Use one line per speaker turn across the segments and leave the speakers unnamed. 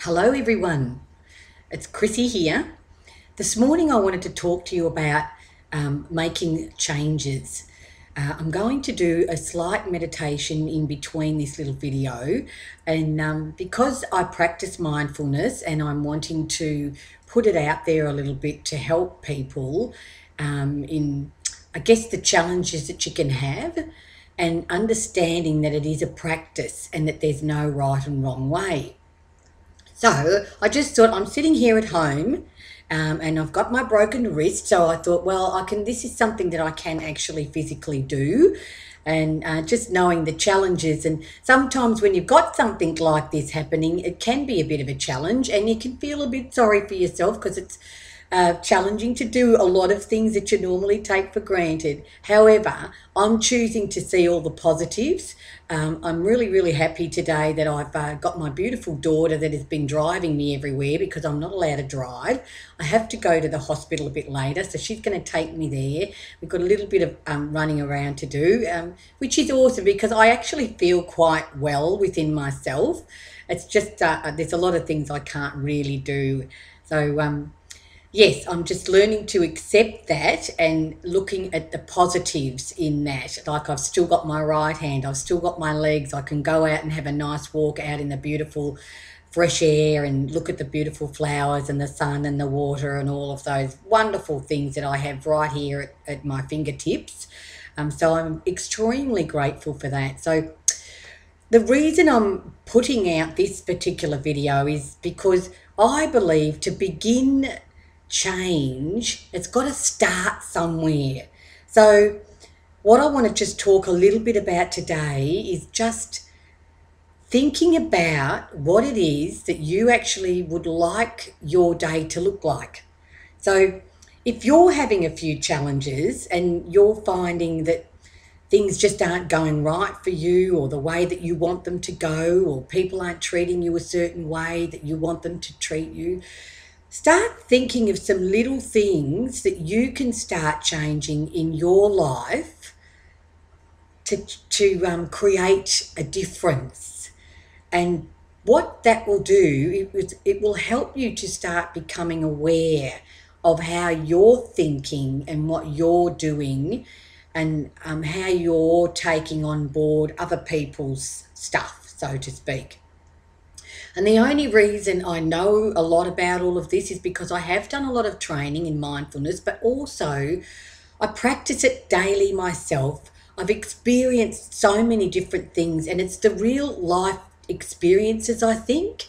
Hello everyone, it's Chrissy here. This morning I wanted to talk to you about making changes. I'm going to do a slight meditation in between this little video, and because I practice mindfulness and I'm wanting to put it out there a little bit to help people in, I guess, the challenges that you can have, and understanding that it is a practice and that there's no right and wrong way. So I just thought, I'm sitting here at home, and I've got my broken wrist. So I thought, well, this is something that I can actually physically do. And just knowing the challenges. And sometimes when you've got something like this happening, it can be a bit of a challenge and you can feel a bit sorry for yourself because it's challenging to do a lot of things that you normally take for granted. However, I'm choosing to see all the positives. I'm really, really happy today that I've got my beautiful daughter that has been driving me everywhere because I'm not allowed to drive. I have to go to the hospital a bit later, so she's going to take me there. We've got a little bit of running around to do, which is awesome because I actually feel quite well within myself. It's just there's a lot of things I can't really do. So yes, I'm just learning to accept that and looking at the positives in that. Like, I've still got my right hand, I've still got my legs, I can go out and have a nice walk out in the beautiful fresh air and look at the beautiful flowers and the sun and the water and all of those wonderful things that I have right here at my fingertips. So I'm extremely grateful for that. So the reason I'm putting out this particular video is because I believe to begin change, it's got to start somewhere. So what I want to just talk a little bit about today is just thinking about what it is that you actually would like your day to look like. So if you're having a few challenges and you're finding that things just aren't going right for you, or the way that you want them to go, or people aren't treating you a certain way that you want them to treat you, start thinking of some little things that you can start changing in your life to create a difference. And what that will do, it will help you to start becoming aware of how you're thinking and what you're doing, and how you're taking on board other people's stuff, so to speak. And the only reason I know a lot about all of this is because I have done a lot of training in mindfulness, but also I practice it daily myself. I've experienced so many different things, and it's the real life experiences, I think,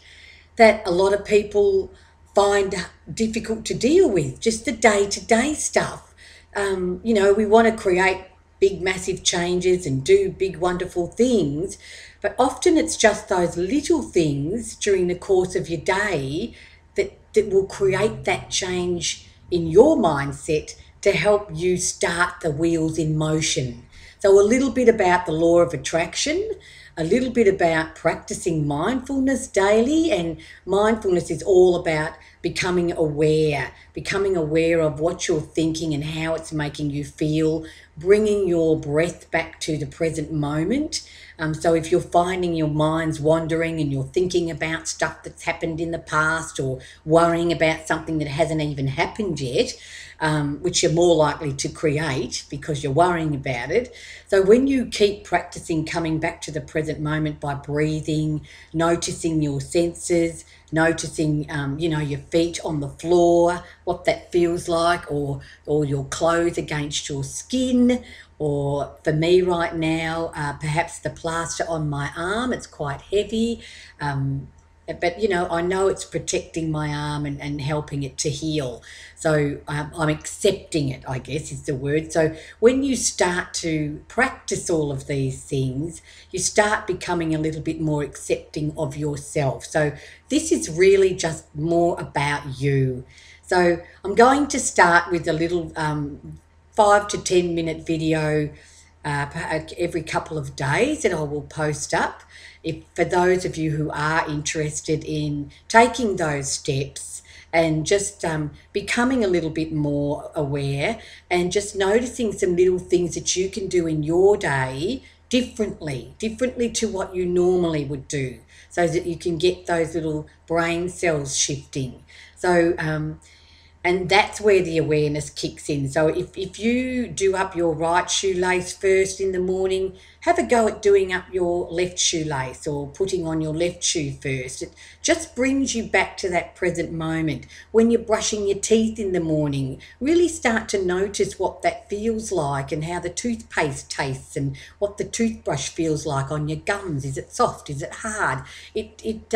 that a lot of people find difficult to deal with, just the day-to-day stuff. We want to create big, massive changes and do big, wonderful things, but often it's just those little things during the course of your day that will create that change in your mindset to help you start the wheels in motion. So a little bit about the law of attraction, a little bit about practicing mindfulness daily. And mindfulness is all about becoming aware of what you're thinking and how it's making you feel, bringing your breath back to the present moment. So if you're finding your mind's wandering and you're thinking about stuff that's happened in the past, or worrying about something that hasn't even happened yet, which you're more likely to create because you're worrying about it. So when you keep practicing coming back to the present moment by breathing, noticing your senses, noticing your feet on the floor, what that feels like, or your clothes against your skin, or for me right now, perhaps the plaster on my arm, it's quite heavy, but I know it's protecting my arm and helping it to heal. So I'm accepting it, I guess is the word. So when you start to practice all of these things, you start becoming a little bit more accepting of yourself. So this is really just more about you. So I'm going to start with a little 5 to 10 minute video every couple of days that I will post up. For those of you who are interested in taking those steps and just becoming a little bit more aware and just noticing some little things that you can do in your day differently to what you normally would do, so that you can get those little brain cells shifting. So and that's where the awareness kicks in. So if you do up your right shoelace first in the morning, have a go at doing up your left shoelace or putting on your left shoe first. It just brings you back to that present moment. When you're brushing your teeth in the morning, really start to notice what that feels like and how the toothpaste tastes and what the toothbrush feels like on your gums. Is it soft? Is it hard? It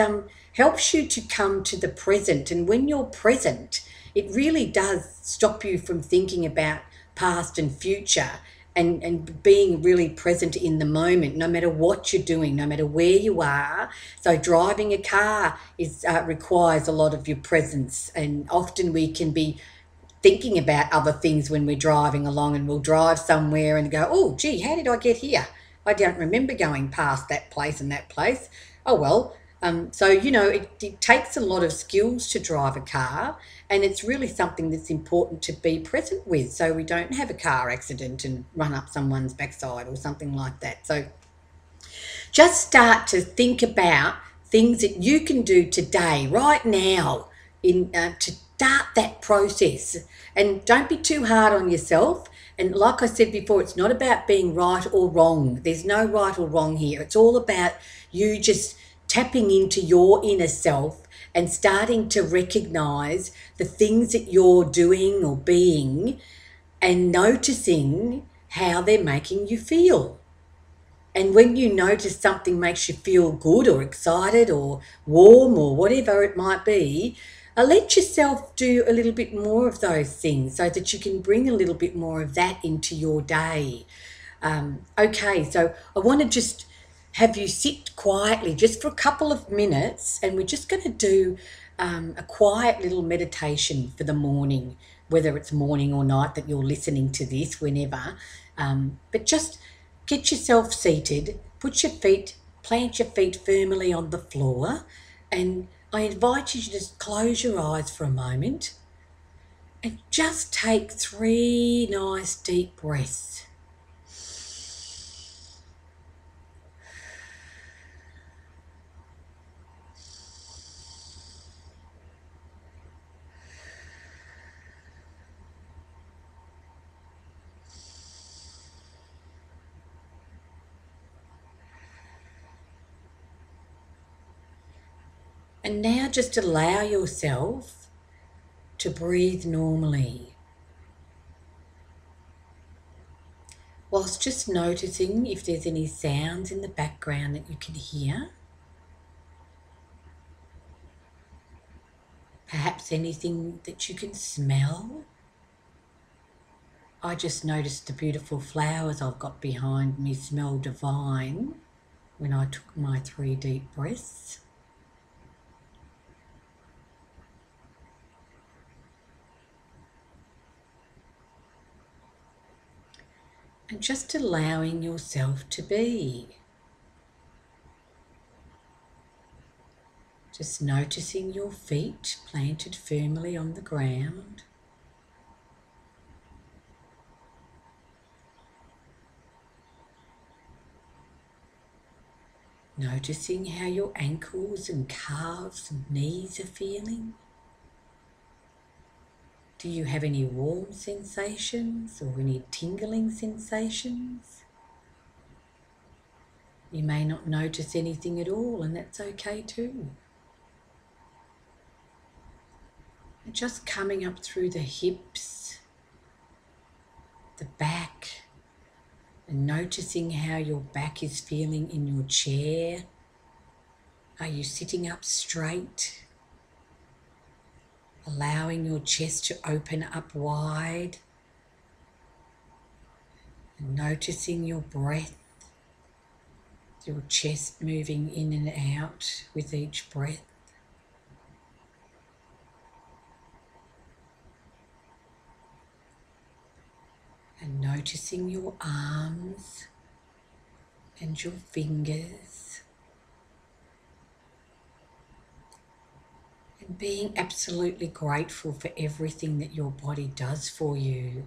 helps you to come to the present. And when you're present, it really does stop you from thinking about past and future, and being really present in the moment, no matter what you're doing, no matter where you are. So driving a car is requires a lot of your presence, and often we can be thinking about other things when we're driving along, and we'll drive somewhere and go, oh gee, how did I get here? I don't remember going past that place and that place. Oh well. So it takes a lot of skills to drive a car, and it's really something that's important to be present with, so we don't have a car accident and run up someone's backside or something like that. So just start to think about things that you can do today, right now, to start that process. And don't be too hard on yourself. And like I said before, it's not about being right or wrong. There's no right or wrong here. It's all about you just tapping into your inner self and starting to recognize the things that you're doing or being, and noticing how they're making you feel. And when you notice something makes you feel good or excited or warm or whatever it might be, let yourself do a little bit more of those things so that you can bring a little bit more of that into your day. Okay, so I want to just have you sit quietly just for a couple of minutes, and we're just going to do a quiet little meditation for the morning, whether it's morning or night that you're listening to this, whenever. But just get yourself seated, plant your feet firmly on the floor, and I invite you to just close your eyes for a moment and just take 3 nice deep breaths. And now just allow yourself to breathe normally, whilst just noticing if there's any sounds in the background that you can hear. Perhaps anything that you can smell. I just noticed the beautiful flowers I've got behind me smell divine when I took my 3 deep breaths. And just allowing yourself to be. Just noticing your feet planted firmly on the ground. Noticing how your ankles and calves and knees are feeling. Do you have any warm sensations or any tingling sensations? You may not notice anything at all, and that's okay too. And just coming up through the hips, the back, and noticing how your back is feeling in your chair. Are you sitting up straight? Allowing your chest to open up wide. And noticing your breath, your chest moving in and out with each breath. And noticing your arms and your fingers. And being absolutely grateful for everything that your body does for you.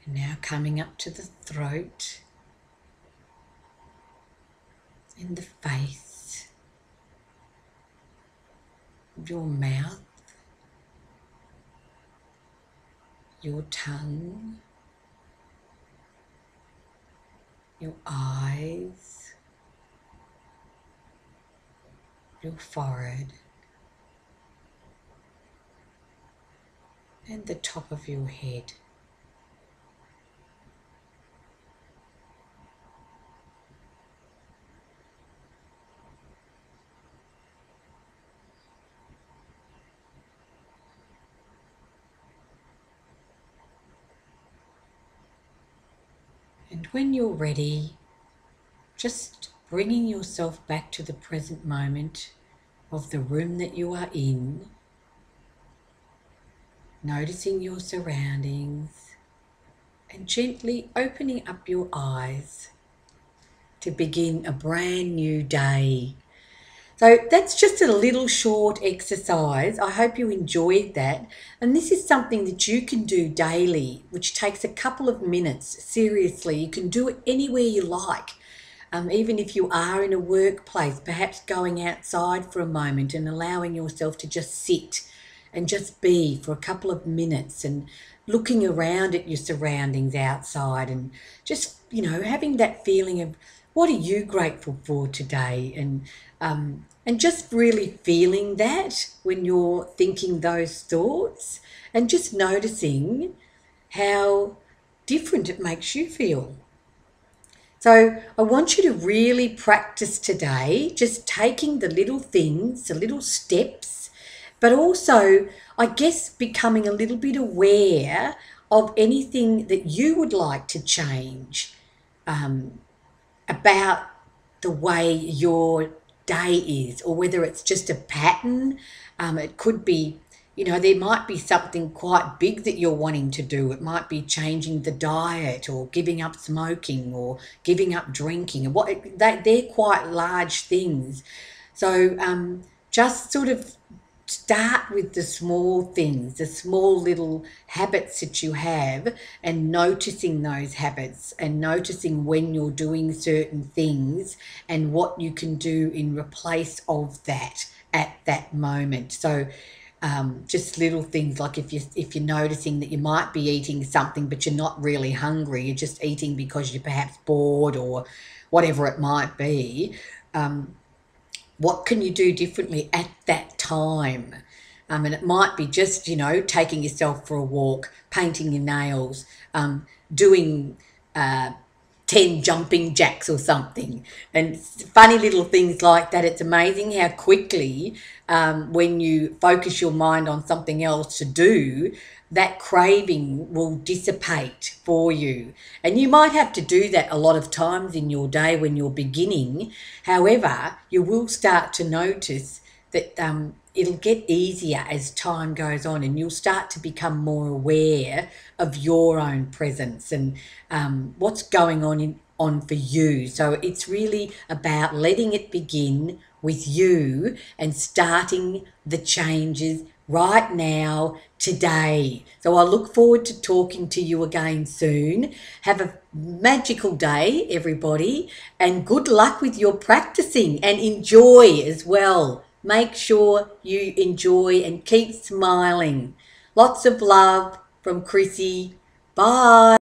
And now coming up to the throat and the face, your mouth, your tongue, your eyes, your forehead, and the top of your head. And when you're ready, just bringing yourself back to the present moment of the room that you are in, noticing your surroundings, and gently opening up your eyes to begin a brand new day. So that's just a little short exercise. I hope you enjoyed that. And this is something that you can do daily, which takes a couple of minutes. Seriously, you can do it anywhere you like. Even if you are in a workplace, perhaps going outside for a moment and allowing yourself to just sit and just be for a couple of minutes and looking around at your surroundings outside and just, having that feeling of what are you grateful for today, and just really feeling that when you're thinking those thoughts and just noticing how different it makes you feel. So I want you to really practice today, just taking the little things, the little steps, but also, I guess, becoming a little bit aware of anything that you would like to change about the way your day is, or whether it's just a pattern. It could be, there might be something quite big that you're wanting to do. It might be changing the diet or giving up smoking or giving up drinking. They're quite large things. So just sort of start with the small things, the small little habits that you have, and noticing those habits and noticing when you're doing certain things and what you can do in replace of that at that moment. So just little things like if you're noticing that you might be eating something but you're not really hungry, you're just eating because you're perhaps bored or whatever it might be. What can you do differently at that time? And it might be just, taking yourself for a walk, painting your nails, doing 10 jumping jacks or something. And funny little things like that. It's amazing how quickly, when you focus your mind on something else to do, that craving will dissipate for you. And you might have to do that a lot of times in your day when you're beginning. However, you will start to notice that it'll get easier as time goes on, and you'll start to become more aware of your own presence and what's going on for you. So it's really about letting it begin with you and starting the changes right now, today. So I look forward to talking to you again soon. Have a magical day, everybody, and good luck with your practicing, and enjoy as well. Make sure you enjoy and keep smiling. Lots of love from Chrissy. Bye.